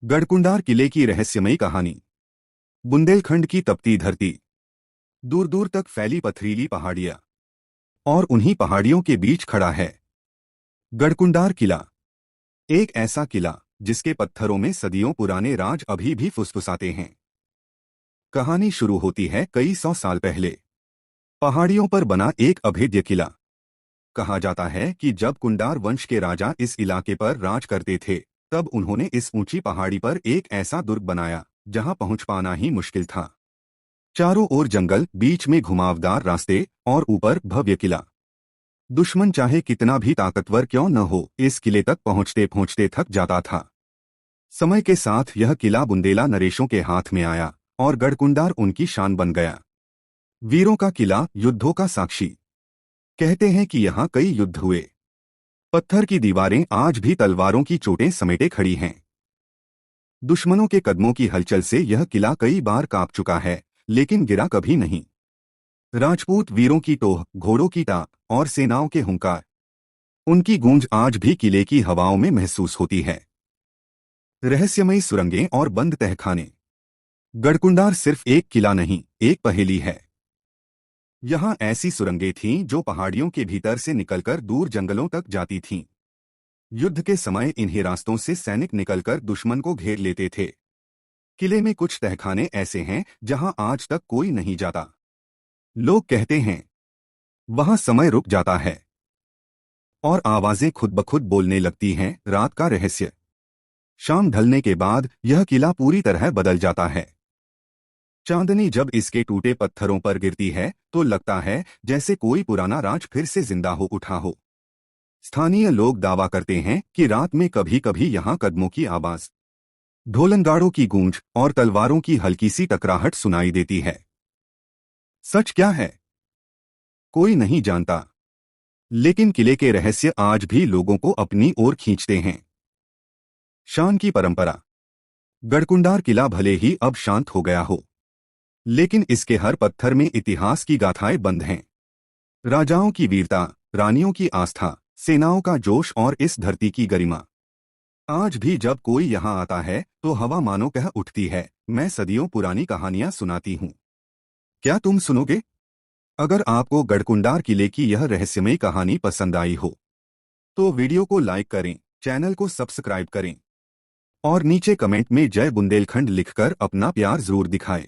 गढ़कुंडार किले की रहस्यमयी कहानी। बुंदेलखंड की तपती धरती, दूर दूर तक फैली पथरीली पहाड़ियां, और उन्हीं पहाड़ियों के बीच खड़ा है गढ़कुंडार किला। एक ऐसा किला जिसके पत्थरों में सदियों पुराने राज अभी भी फुसफुसाते हैं। कहानी शुरू होती है कई सौ साल पहले, पहाड़ियों पर बना एक अभेद्य किला। कहा जाता है कि जब कुंडार वंश के राजा इस इलाके पर राज करते थे, तब उन्होंने इस ऊंची पहाड़ी पर एक ऐसा दुर्ग बनाया जहां पहुंच पाना ही मुश्किल था। चारों ओर जंगल, बीच में घुमावदार रास्ते और ऊपर भव्य किला। दुश्मन चाहे कितना भी ताकतवर क्यों न हो, इस किले तक पहुंचते पहुंचते थक जाता था। समय के साथ यह किला बुंदेला नरेशों के हाथ में आया और गढ़कुंडार उनकी शान बन गया। वीरों का किला, युद्धों का साक्षी। कहते हैं कि यहाँ कई युद्ध हुए। पत्थर की दीवारें आज भी तलवारों की चोटें समेटे खड़ी हैं। दुश्मनों के कदमों की हलचल से यह किला कई बार कांप चुका है, लेकिन गिरा कभी नहीं। राजपूत वीरों की टोह, घोड़ों की टाप और सेनाओं के हुंकार, उनकी गूंज आज भी किले की हवाओं में महसूस होती है। रहस्यमयी सुरंगें और बंद तहखाने। गढ़कुंडार सिर्फ एक किला नहीं, एक पहेली है। यहाँ ऐसी सुरंगें थीं जो पहाड़ियों के भीतर से निकलकर दूर जंगलों तक जाती थीं। युद्ध के समय इन्हीं रास्तों से सैनिक निकलकर दुश्मन को घेर लेते थे। किले में कुछ तहखाने ऐसे हैं जहां आज तक कोई नहीं जाता। लोग कहते हैं वहां समय रुक जाता है और आवाजें खुद ब खुद बोलने लगती हैं। रात का रहस्य। शाम ढलने के बाद यह किला पूरी तरह बदल जाता है। चांदनी जब इसके टूटे पत्थरों पर गिरती है तो लगता है जैसे कोई पुराना राज फिर से जिंदा हो उठा हो। स्थानीय लोग दावा करते हैं कि रात में कभी कभी यहाँ कदमों की आवाज, ढोलनगाड़ों की गूंज और तलवारों की हल्की सी टकराहट सुनाई देती है। सच क्या है, कोई नहीं जानता, लेकिन किले के रहस्य आज भी लोगों को अपनी ओर खींचते हैं। शान की परंपरा। गढ़कुंडार किला भले ही अब शांत हो गया हो, लेकिन इसके हर पत्थर में इतिहास की गाथाएं बंद हैं। राजाओं की वीरता, रानियों की आस्था, सेनाओं का जोश और इस धरती की गरिमा। आज भी जब कोई यहाँ आता है तो हवा मानो कह उठती है, मैं सदियों पुरानी कहानियां सुनाती हूँ, क्या तुम सुनोगे? अगर आपको गढ़कुंडार किले की यह रहस्यमयी कहानी पसंद आई हो तो वीडियो को लाइक करें, चैनल को सब्सक्राइब करें और नीचे कमेंट में जय बुंदेलखंड लिखकर अपना प्यार जरूर दिखाएं।